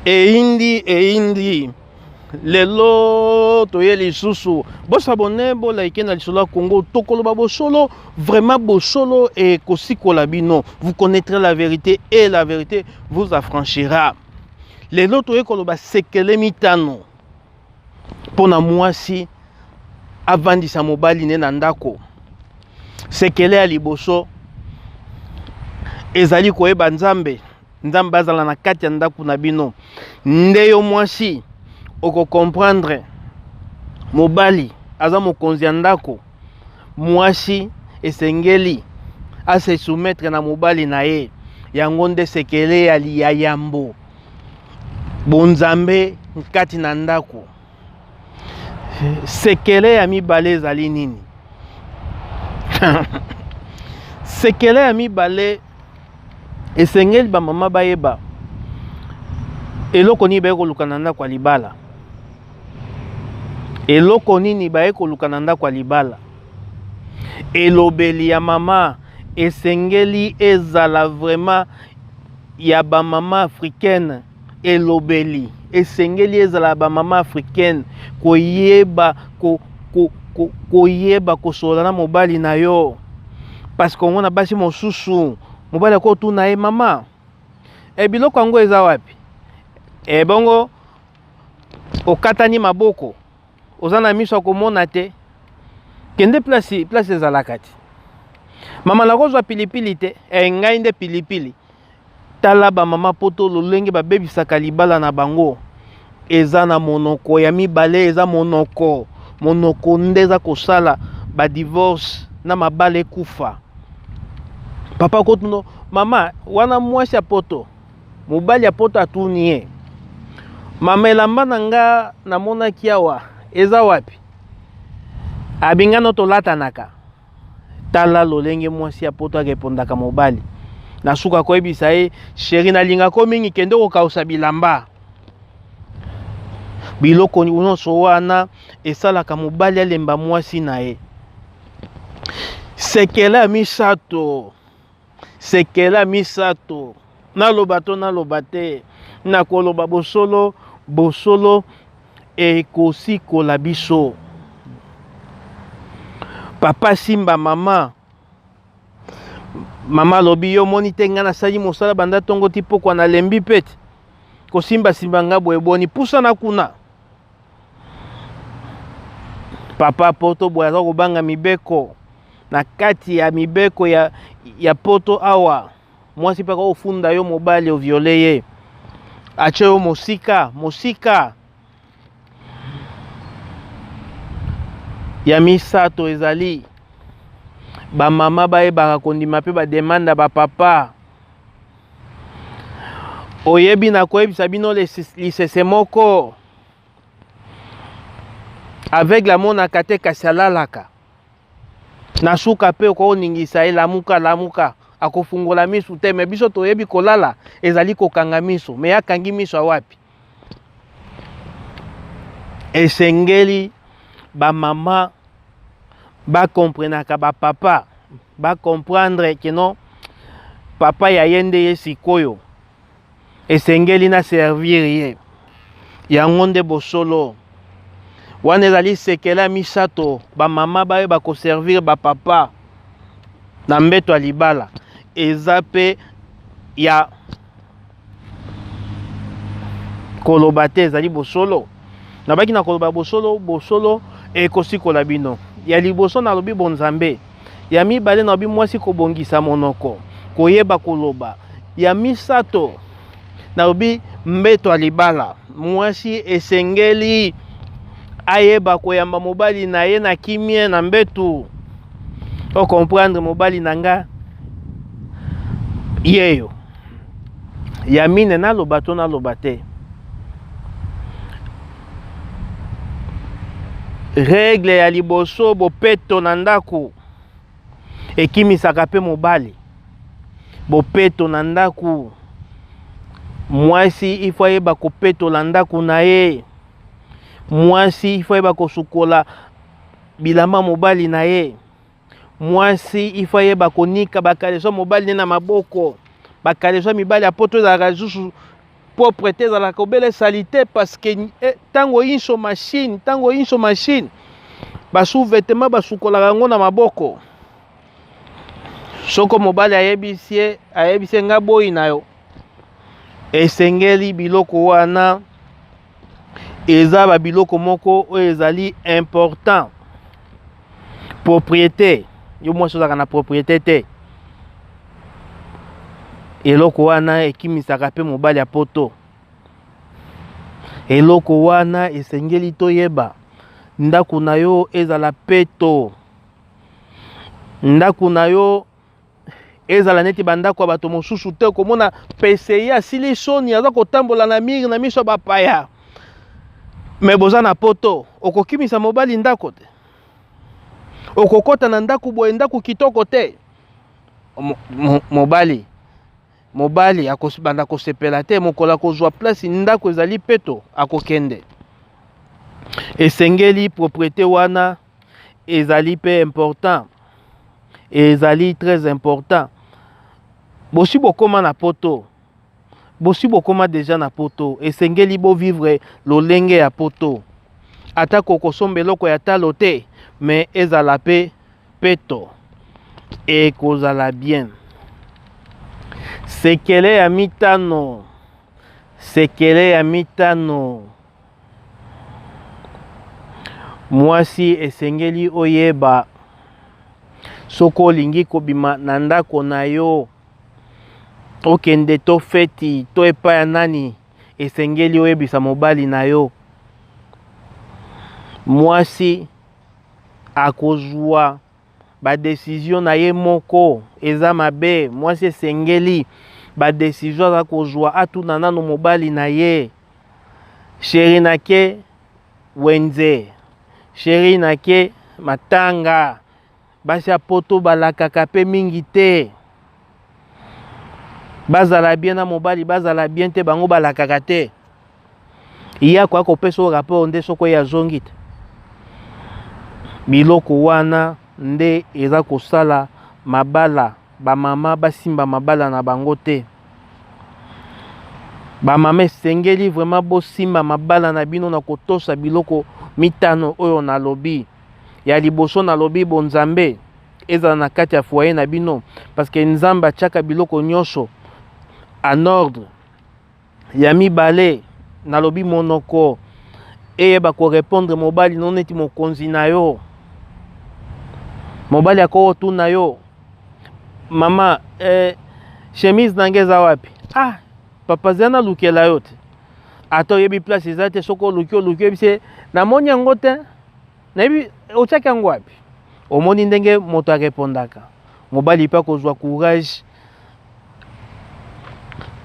e indi lelo toye lisusu bosa bonembo like na lisolo Congo tokoloba bosolo vraiment bosolo et kosikola bino, vous connaîtrez la vérité et la vérité vous affranchira. Lelo toye koloba sekele mitano pona mwasi avandisa mobali ne na ndako. Sekele ya liboso ezali koyeba nzambe, nzambe azala na kati ya ndako na bino. Nde yo mwasi oko comprendre mobali aza mokonzi ya ndako, mwasi esengeli ase soumettre na mobali na ye. Yango nde sekele ya yambo bonzambe nkati na ndako. Sekele ya mibale ezali nini? Sekele ya mibale esengeli ba mama bayeba eloko ni baye koluka na ndako ya libala. Eloko nini baye koluka na ndako ya libala? Elobeli ya mama esengeli ezala vraiment ya ba mama africaine. Elobeli esengeli ezala ba mama africaine koyeba koyeba kosola na mobali na yo. Parce qu'on a basi mosusu mobali ko tu na ye mama biloko yango eza wapi? Bongo okatani maboko oza na miso akomona te, kende place ezalaka te. Mama nakozwa pilipili te, ngai nde pilipili. Tala ba mama poto lolenge babebisaka libala na bango eza na monoko ya mibale, eza monoko nde eza kosala ba divorce na mabale kufa. Papa kotuno mama wana mwasi ya poto mobali ya poto atuni ye, mama elamba na nga namonaki awa eza wapi? Abingano tolatanaka. Tala lolenge mwasi ya poto akepondaka mobali. Nasuka koyebisa ye sheri nalinga ko mingi kende kokausa bilamba. Biloko nyonso wana esalaka mobali alemba mwasi na ye. Sekela misato. Sekela misato. Naloba to naloba te. Nakoloba bosolo ekosikola biso. Papa simba mama lobi yo moni te nga nasali mosala banda tongo ti pokwa na lembi pete kosimba simba nga boye boni pusa na kuna. Papa poto boye aza kobanga mibeko na kati ya mibeko ya poto awa mwasi paka ofunda yo mobali oviole ye ache yo mosika ya misato ezali ba mama bayebaka kondima pe ba demanda ba papa. Oyebi na koyebisa bino lisese moko avec la monaka te kasi alalaka nasuka pe ko ningisa ye lamuka akofungola misu te, me biso toyebi kolala ezali kokanga miso, me akangi miso wapi? Esengeli ba mama ba comprenaka ba papa ba comprendre que non papa ya yende ye sikoyo esengeli na servir ye yango nde bosolo wana ezali sekela misato ba mama ba ko servir ba papa na mbeto ya libala eza pe ya koloba te ezali bosolo nabaki na koloba bosolo ekosikola bino. Ya liboso na lobi bonzambe, ya mibale na lobi mwasi kobongisa monoko koyeba koloba, ya misato na lobi mbeto alibala mwasi esengeli ayeba koyamba mobali na ye na kimie na mbetu o comprendre mobali nanga yeyo. Ya mine na loba to na loba te. Règle ya liboso bopeto na ndako ekimisaka pe mobali. Bopeto na ndako mwasi ifo ayeba kopetola ndako na ye. Mwasi ifo ayeba kosukola bilamba mobali na ye. Mwasi ifo ayeba konika bakaleso mobali na maboko. Bakaleso mibali apoto za razusu propre te ezala kobele salité parce que tango inso machine basu vêtement basukola yango na maboko soko mobali ayebisi nga boyi na yo esengeli biloko wana eza ba biloko moko oyo ezali important propriété yo mwasi ozalaka na propriété te eloko wana ekimisaka mpe mobali ya poto eloko wana esengeli toyeba ndako na yo ezala peto ndako na yo ezala neti bandako ya bato mosusu te komona PCI asili soni aza kotambola na mire na miso bapaya me boza na poto okokimisa mobali ndako te okokota na ndako boye ndako kitoko te mobali akosibanda kosepela te mokola kozwa place ndako ezali peto akokende esengeli propriété wana ezali pe important ezali très important bosi bokoma na poto bosi bokoma deja na poto esengeli bo vivre lolenge ya poto ata kokosomba eloko ya talo te me ezala pe peto ekozala bien sekele ya mitano mwasi esengeli oyeba soko olingi kobima na ndako na yo okende to feti to epai ya nani esengeli oyebisa mobali na yo mwasi akozwa badesizio na ye moko eza mabe mwasi esengeli badesizio aza kozwa atuna nano mobali na ye sheri nake wenze sheri nake matanga basi ya poto balakaka pe mingi te bazala bien na mobali bazala bien te bango balakaka te iya kwa kopesa rapport nde soko ya zongi te biloko wana nde eza kosala mabala bamama basimba mabala na bango te bamama esengeli vraiment bosimba mabala na bino na kotosa biloko mitano oyo nalobi ya liboso nalobi bonzambe ezala na kati ya foyer na bino parce que nzambe atiaka biloko nyonso en ordre ya mibale nalobi monoko eyeba korépondre mobali non neti mokonzi na yo mobali akotuna yo mama chemise nange eza wapi papa zia nalukela yo te ata oyebi place eza te soki oluki oyebise namoni yango te nayebi otiaki yango wapi omoni ndenge moto arepondaka mobali mpe akozwa courage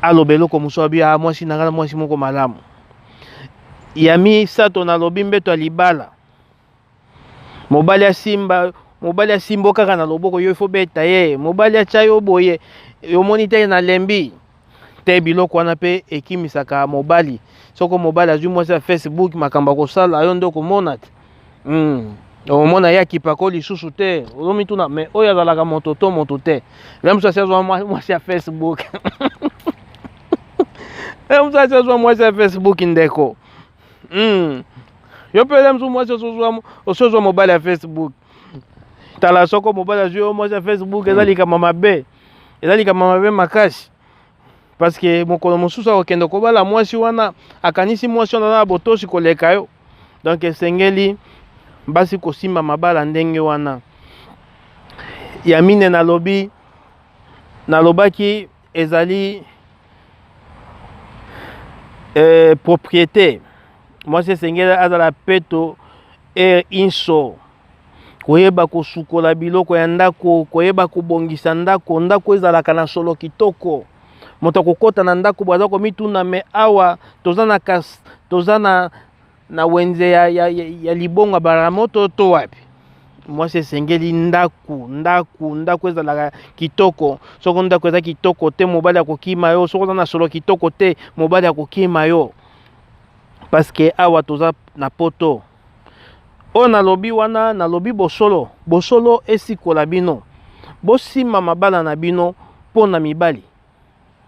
aloba eloko mosusu abi mwasi na ngai mwasi moko malamu ya misato nalobi mbeto ya libala mobali asimba kaka na loboko yo ifo beta ye mobali atya yo boye omoni te na lembi te biloko wana mpe ekimisaka mobali soko mobali azwi mwasi ya Facebook makambo akosala yo nde okomona te omona ye akipako lisusu te ozomituna me oyo azalaka moto to moto te le mosu asi azwa mwasi ya Facebook le mosu asi azwa mwasi ya Facebook ndeko yo mpe le mosu mwasi osozwa mobali ya Facebook tala soko mobali azwi yo mwasi ya Facebook ezalikama mabe makasi parce que mokolo mosusu akokende kobala mwasi wana akanisi mwasi wana na botosi koleka yo donc esengeli basi kosimba mabala ndenge wana ya mine nalobaki ezali propriété mwasi esengeli azala peto inso koyeba kosukola biloko ya ndako koyeba kobongisa ndako ezalaka na solo kitoko moto akokota na ndako bwaza komituna me awa toza na wenze ya libongo baramoto to wapi mwasi esengeli ndako ezalaka kitoko soko ndako eza kitoko te mobali akokima yo soko oza na solo kitoko te mobali akokima yo parce que awa toza na poto oyo nalobi wana nalobi bosolo esikola bino bosimba mabala na bino mpo na mibali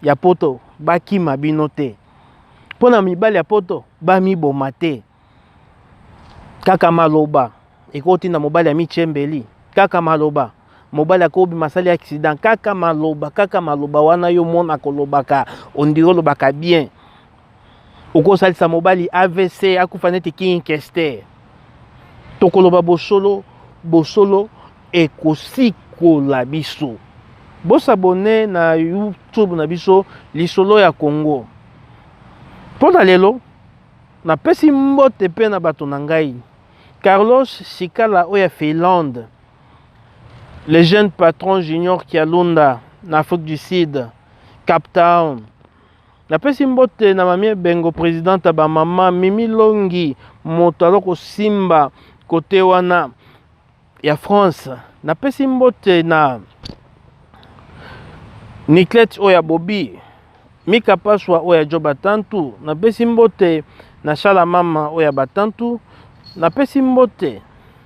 ya poto bakima bino te Pona mibali ya poto bami bomate kaka maloba ekoti na mobali ya michembeli kaka maloba mobali akobi masali accident kaka maloba wana yo mona kolobaka ondiro lobaka bien okosalisa mobali AVC akufa neti kinkester tokoloba bosolo ekosikola biso. Bosabone na YouTube na biso lisolo ya Congo. Pona lelo na pesi mbote pe na bato na ngai Carlos Sikala oya Finlande, le jeune patron Junior Kialunda na Afrique du Sud, Cape Town. Na pesi mbote na mamie bengo présidente ba mama Mimi Longi moto aloko simba kote wana ya France. Na pesi mbote na Niklet oya Bobi, Mika Paswa oya Jo Batantu, na pesi mbote na Shala Mama oya Batantu, na pesi mbote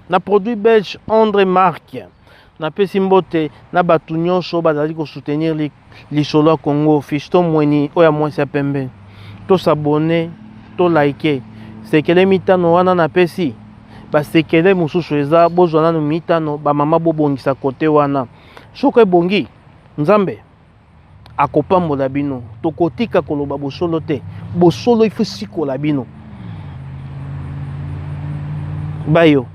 na produit belge André Marc, na pesi mbote na batu nyonso bazali ko soutenir lisolo ya Congo. Fiston Mweni oya mwasi ya pembe, to s'abonner, to like. Sekele mitano wana na pesi ba sekele mususu eza bozwana no mitano ba mama bobongisa kote wana soka bongi nzambe akopambola bino tokotika koloba bosolo te bosolo ifo sikola bino bayo